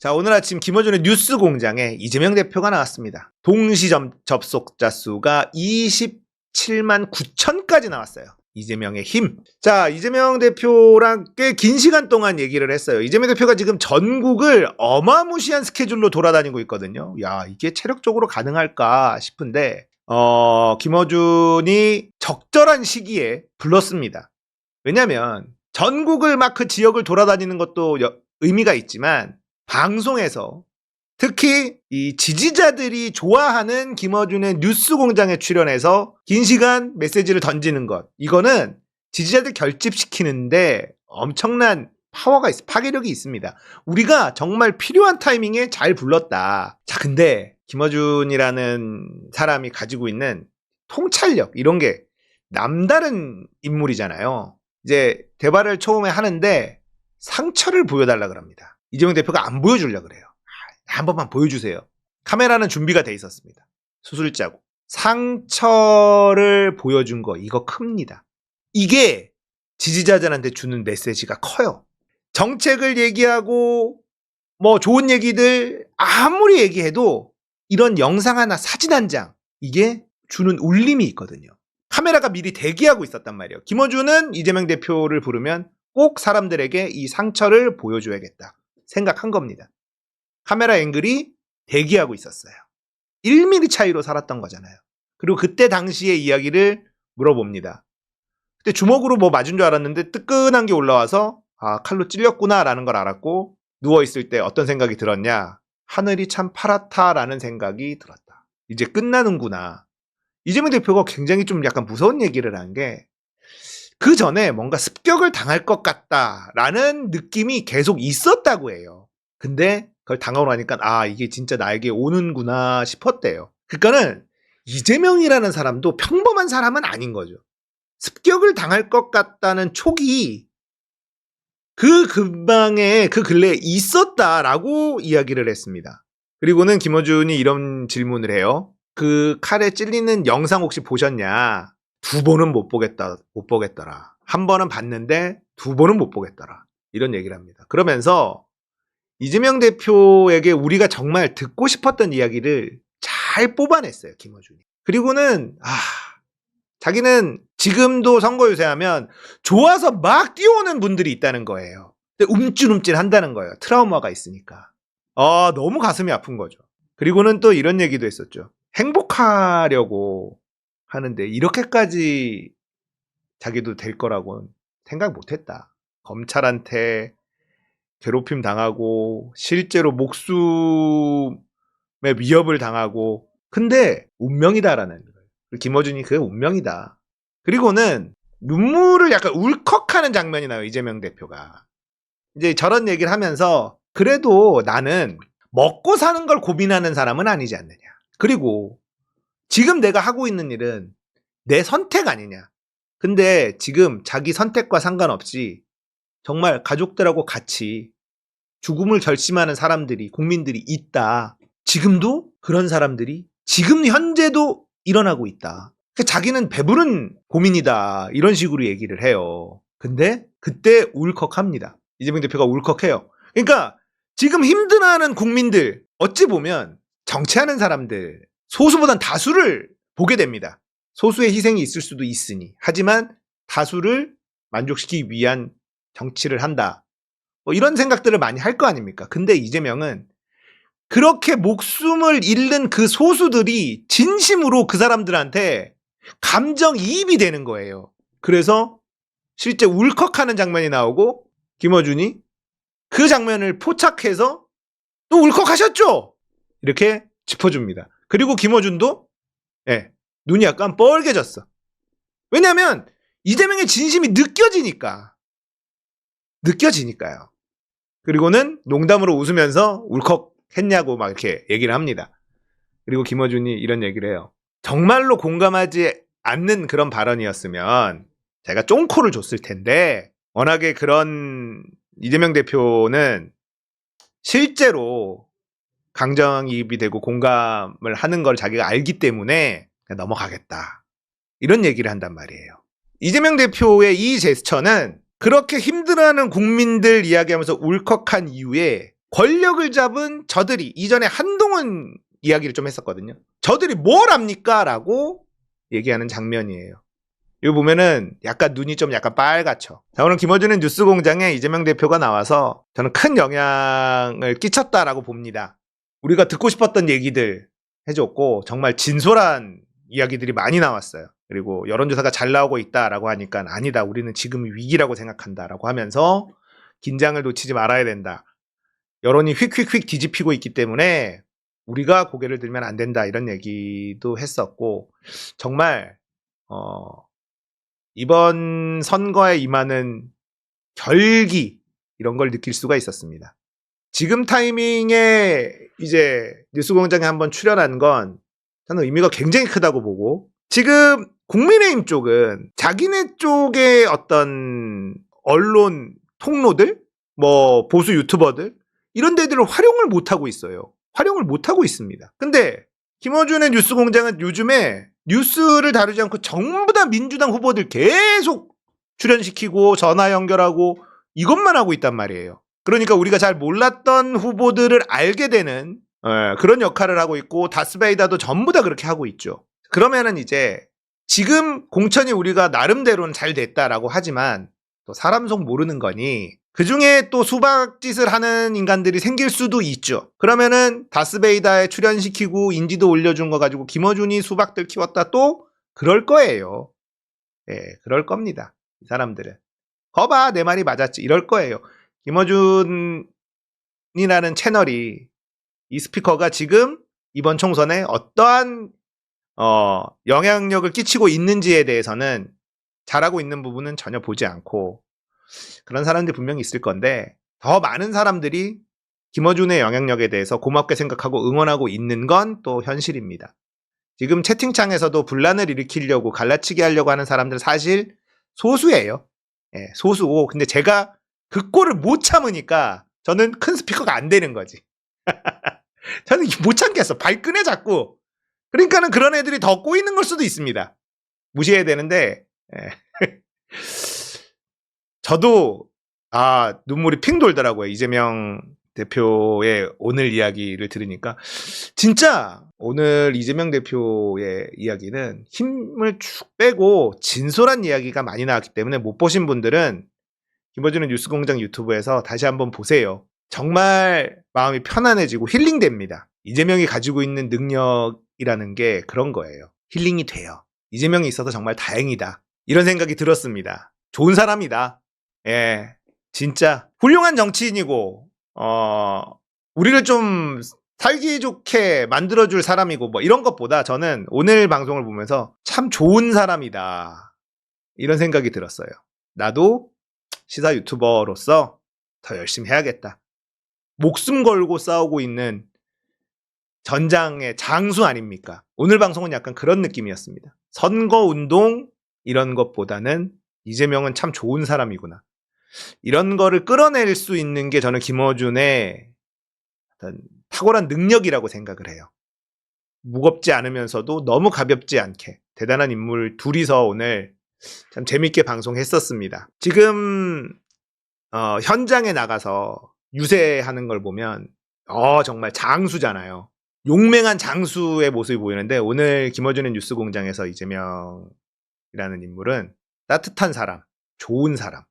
자, 오늘 아침 김어준의 뉴스 공장에 이재명 대표가 나왔습니다. 동시 접속자 수가 27만 9천까지 나왔어요. 이재명의 힘. 자, 이재명 대표랑 꽤 긴 시간 동안 얘기를 했어요. 이재명 대표가 지금 전국을 어마무시한 스케줄로 돌아다니고 있거든요. 야, 이게 체력적으로 가능할까 싶은데, 김어준이 적절한 시기에 불렀습니다. 왜냐면 전국을 막 그 지역을 돌아다니는 것도 의미가 있지만, 방송에서 특히 이 지지자들이 좋아하는 김어준의 뉴스 공장에 출연해서 긴 시간 메시지를 던지는 것, 이거는 지지자들 결집시키는데 엄청난 파워가 파괴력이 있습니다. 우리가 정말 필요한 타이밍에 잘 불렀다. 자, 근데 김어준이라는 사람이 가지고 있는 통찰력, 이런 게 남다른 인물이잖아요. 이제 대화를 처음에 하는데 상처를 보여달라 그럽니다. 이재명 대표가 안 보여주려고 그래요. 한 번만 보여주세요. 카메라는 준비가 돼 있었습니다. 수술 자국. 상처를 보여준 거, 이거 큽니다. 이게 지지자들한테 주는 메시지가 커요. 정책을 얘기하고 뭐 좋은 얘기들 아무리 얘기해도 이런 영상 하나, 사진 한 장, 이게 주는 울림이 있거든요. 카메라가 미리 대기하고 있었단 말이에요. 김어준은 이재명 대표를 부르면 꼭 사람들에게 이 상처를 보여줘야겠다 생각한 겁니다. 카메라 앵글이 대기하고 있었어요. 1mm 차이로 살았던 거잖아요. 그리고 그때 당시의 이야기를 물어봅니다. 그때 주먹으로 뭐 맞은 줄 알았는데 뜨끈한 게 올라와서 아, 칼로 찔렸구나라는 걸 알았고, 누워있을 때 어떤 생각이 들었냐? 하늘이 참 파랗다라는 생각이 들었다. 이제 끝나는구나. 이재명 대표가 굉장히 좀 약간 무서운 얘기를 한 게, 그 전에 뭔가 습격을 당할 것 같다라는 느낌이 계속 있었다고 해요. 근데 그걸 당하고 나니까 아, 이게 진짜 나에게 오는구나 싶었대요. 그러니까는 이재명이라는 사람도 평범한 사람은 아닌 거죠. 습격을 당할 것 같다는 촉이 그 근방에, 그 근래에 있었다라고 이야기를 했습니다. 그리고는 김어준이 이런 질문을 해요. 그 칼에 찔리는 영상 혹시 보셨냐? 2번은 못 보겠더라. 1번은 봤는데 2번은 못 보겠더라. 이런 얘기를 합니다. 그러면서 이재명 대표에게 우리가 정말 듣고 싶었던 이야기를 잘 뽑아냈어요, 김어준이. 그리고는 자기는 지금도 선거 유세하면 좋아서 막 뛰어오는 분들이 있다는 거예요. 근데 움찔움찔 한다는 거예요. 트라우마가 있으니까. 너무 가슴이 아픈 거죠. 그리고는 또 이런 얘기도 했었죠. 행복하려고 하는데 이렇게까지 자기도 될 거라고는 생각 못했다. 검찰한테 괴롭힘 당하고 실제로 목숨의 위협을 당하고, 근데 운명이다라는 거예요. 김어준이 그게 운명이다. 그리고는 눈물을 약간 울컥하는 장면이 나요. 이재명 대표가 이제 저런 얘기를 하면서, 그래도 나는 먹고 사는 걸 고민하는 사람은 아니지 않느냐. 그리고 지금 내가 하고 있는 일은 내 선택 아니냐. 근데 지금 자기 선택과 상관없이 정말 가족들하고 같이 죽음을 결심하는 사람들이, 국민들이 있다. 지금도 그런 사람들이 지금 현재도 일어나고 있다. 자기는 배부른 고민이다. 이런 식으로 얘기를 해요. 근데 그때 울컥합니다. 이재명 대표가 울컥해요. 그러니까 지금 힘들어하는 국민들, 어찌 보면 정치하는 사람들, 소수보단 다수를 보게 됩니다. 소수의 희생이 있을 수도 있으니. 하지만 다수를 만족시키기 위한 정치를 한다. 뭐 이런 생각들을 많이 할 거 아닙니까? 근데 이재명은 그렇게 목숨을 잃는 그 소수들이 진심으로 그 사람들한테 감정이입이 되는 거예요. 그래서 실제 울컥하는 장면이 나오고, 김어준이 그 장면을 포착해서 또 울컥하셨죠? 이렇게 짚어줍니다. 그리고 김어준도 눈이 약간 뻘개졌어. 왜냐하면 이재명의 진심이 느껴지니까요. 그리고는 농담으로 웃으면서 울컥했냐고 막 이렇게 얘기를 합니다. 그리고 김어준이 이런 얘기를 해요. 정말로 공감하지 않는 그런 발언이었으면 제가 쫑코를 줬을 텐데, 워낙에 그런 이재명 대표는 실제로 감정이입이 되고 공감을 하는 걸 자기가 알기 때문에 그냥 넘어가겠다. 이런 얘기를 한단 말이에요. 이재명 대표의 이 제스처는 그렇게 힘들어하는 국민들 이야기하면서 울컥한 이후에 권력을 잡은 저들이 이전에 한동훈 이야기를 좀 했었거든요. 저들이 뭘 합니까? 라고 얘기하는 장면이에요. 이거 보면은 약간 눈이 좀 약간 빨갛죠. 자, 오늘 김어준의 뉴스공장에 이재명 대표가 나와서 저는 큰 영향을 끼쳤다라고 봅니다. 우리가 듣고 싶었던 얘기들 해줬고 정말 진솔한 이야기들이 많이 나왔어요. 그리고 여론조사가 잘 나오고 있다라고 하니까 아니다. 우리는 지금 위기라고 생각한다라고 하면서 긴장을 놓치지 말아야 된다. 여론이 휙휙휙 뒤집히고 있기 때문에 우리가 고개를 들면 안 된다. 이런 얘기도 했었고 정말 이번 선거에 임하는 결기 이런 걸 느낄 수가 있었습니다. 지금 타이밍에 이제 뉴스공장에 한번 출연한 건 저는 의미가 굉장히 크다고 보고 지금 국민의힘 쪽은 자기네 쪽의 어떤 언론 통로들 뭐 보수 유튜버들 이런 데들을 활용을 못하고 있어요. 활용을 못하고 있습니다. 근데 김어준의 뉴스공장은 요즘에 뉴스를 다루지 않고 전부 다 민주당 후보들 계속 출연시키고 전화 연결하고 이것만 하고 있단 말이에요. 그러니까 우리가 잘 몰랐던 후보들을 알게 되는 그런 역할을 하고 있고 다스베이다도 전부 다 그렇게 하고 있죠. 그러면은 이제 지금 공천이 우리가 나름대로는 잘 됐다라고 하지만 또 사람 속 모르는 거니 그중에 또 수박짓을 하는 인간들이 생길 수도 있죠. 그러면은 다스베이다에 출연시키고 인지도 올려준 거 가지고 김어준이 수박들 키웠다 또 그럴 거예요. 예, 그럴 겁니다. 이 사람들은. 거봐 내 말이 맞았지 이럴 거예요. 김어준이라는 채널이 이 스피커가 지금 이번 총선에 어떠한 영향력을 끼치고 있는지에 대해서는 잘하고 있는 부분은 전혀 보지 않고 그런 사람들이 분명히 있을 건데 더 많은 사람들이 김어준의 영향력에 대해서 고맙게 생각하고 응원하고 있는 건 또 현실입니다. 지금 채팅창에서도 분란을 일으키려고 갈라치기 하려고 하는 사람들 사실 소수예요. 예, 소수고 근데 제가 그 꼴을 못 참으니까 저는 큰 스피커가 안 되는 거지. 저는 못 참겠어. 발끈해 자꾸. 그러니까는 그런 애들이 더 꼬이는 걸 수도 있습니다. 무시해야 되는데 저도 눈물이 핑 돌더라고요. 이재명 대표의 오늘 이야기를 들으니까 진짜 오늘 이재명 대표의 이야기는 힘을 쭉 빼고 진솔한 이야기가 많이 나왔기 때문에 못 보신 분들은 김어준의 뉴스공장 유튜브에서 다시 한번 보세요. 정말 마음이 편안해지고 힐링됩니다. 이재명이 가지고 있는 능력이라는 게 그런 거예요. 힐링이 돼요. 이재명이 있어서 정말 다행이다. 이런 생각이 들었습니다. 좋은 사람이다. 예, 진짜 훌륭한 정치인이고 우리를 좀 살기 좋게 만들어줄 사람이고 뭐 이런 것보다 저는 오늘 방송을 보면서 참 좋은 사람이다. 이런 생각이 들었어요. 나도 시사 유튜버로서 더 열심히 해야겠다. 목숨 걸고 싸우고 있는 전장의 장수 아닙니까? 오늘 방송은 약간 그런 느낌이었습니다. 선거운동 이런 것보다는 이재명은 참 좋은 사람이구나. 이런 거를 끌어낼 수 있는 게 저는 김어준의 어떤 탁월한 능력이라고 생각을 해요. 무겁지 않으면서도 너무 가볍지 않게 대단한 인물 둘이서 오늘 참 재밌게 방송했었습니다. 지금 현장에 나가서 유세하는 걸 보면 정말 장수잖아요. 용맹한 장수의 모습이 보이는데 오늘 김어준의 뉴스공장에서 이재명이라는 인물은 따뜻한 사람, 좋은 사람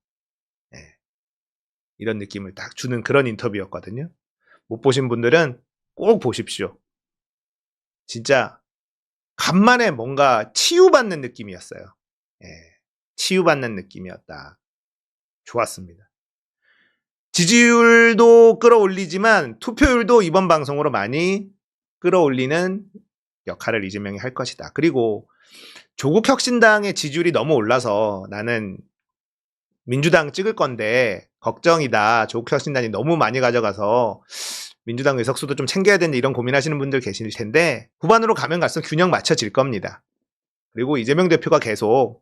이런 느낌을 딱 주는 그런 인터뷰였거든요. 못 보신 분들은 꼭 보십시오. 진짜 간만에 뭔가 치유받는 느낌이었어요. 치유받는 느낌이었다. 좋았습니다. 지지율도 끌어올리지만 투표율도 이번 방송으로 많이 끌어올리는 역할을 이재명이 할 것이다. 그리고 조국혁신당의 지지율이 너무 올라서 나는 민주당 찍을 건데 걱정이다. 조국혁신당이 너무 많이 가져가서 민주당 의석수도 좀 챙겨야 되는데 이런 고민하시는 분들 계실 텐데 후반으로 가면 갈수록 균형 맞춰질 겁니다. 그리고 이재명 대표가 계속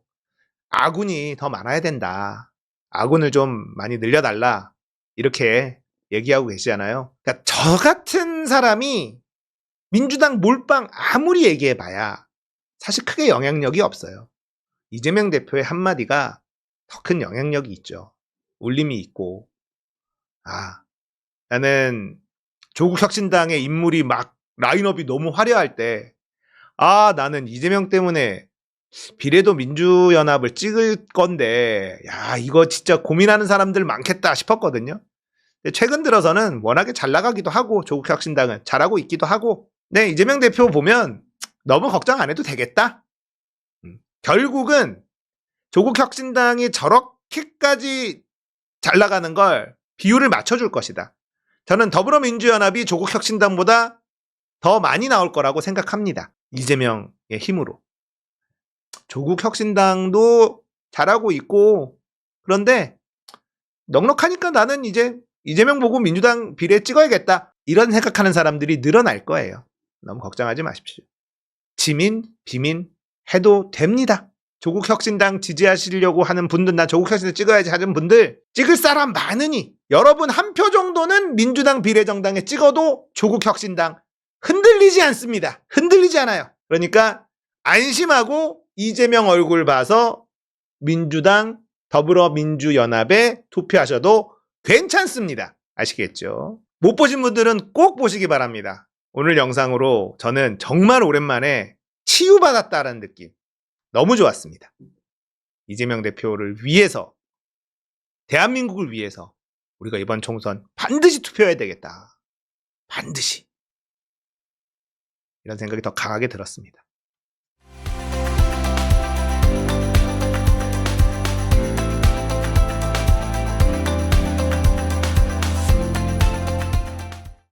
아군이 더 많아야 된다. 아군을 좀 많이 늘려달라. 이렇게 얘기하고 계시잖아요. 그러니까 저 같은 사람이 민주당 몰빵 아무리 얘기해봐야 사실 크게 영향력이 없어요. 이재명 대표의 한마디가 더 큰 영향력이 있죠. 울림이 있고 나는 조국혁신당의 인물이 막 라인업이 너무 화려할 때, 아, 나는 이재명 때문에 비례도 민주연합을 찍을 건데, 야, 이거 진짜 고민하는 사람들 많겠다 싶었거든요. 근데 최근 들어서는 워낙에 잘 나가기도 하고, 조국혁신당은 잘하고 있기도 하고, 네, 이재명 대표 보면 너무 걱정 안 해도 되겠다. 결국은 조국혁신당이 저렇게까지 잘 나가는 걸 비율을 맞춰줄 것이다. 저는 더불어민주연합이 조국혁신당보다 더 많이 나올 거라고 생각합니다. 이재명의 힘으로. 조국혁신당도 잘하고 있고, 그런데 넉넉하니까 나는 이제 이재명 보고 민주당 비례 찍어야겠다, 이런 생각하는 사람들이 늘어날 거예요. 너무 걱정하지 마십시오. 지민, 비민 해도 됩니다. 조국혁신당 지지하시려고 하는 분들, 나 조국혁신당 찍어야지 하는 분들, 찍을 사람 많으니 여러분 한 표 정도는 민주당 비례정당에 찍어도 조국혁신당 흔들리지 않습니다. 흔들리지 않아요. 그러니까 안심하고 이재명 얼굴 봐서 민주당 더불어민주연합에 투표하셔도 괜찮습니다. 아시겠죠? 못 보신 분들은 꼭 보시기 바랍니다. 오늘 영상으로 저는 정말 오랜만에 치유받았다는 느낌, 너무 좋았습니다. 이재명 대표를 위해서, 대한민국을 위해서 우리가 이번 총선 반드시 투표해야 되겠다. 반드시. 이런 생각이 더 강하게 들었습니다.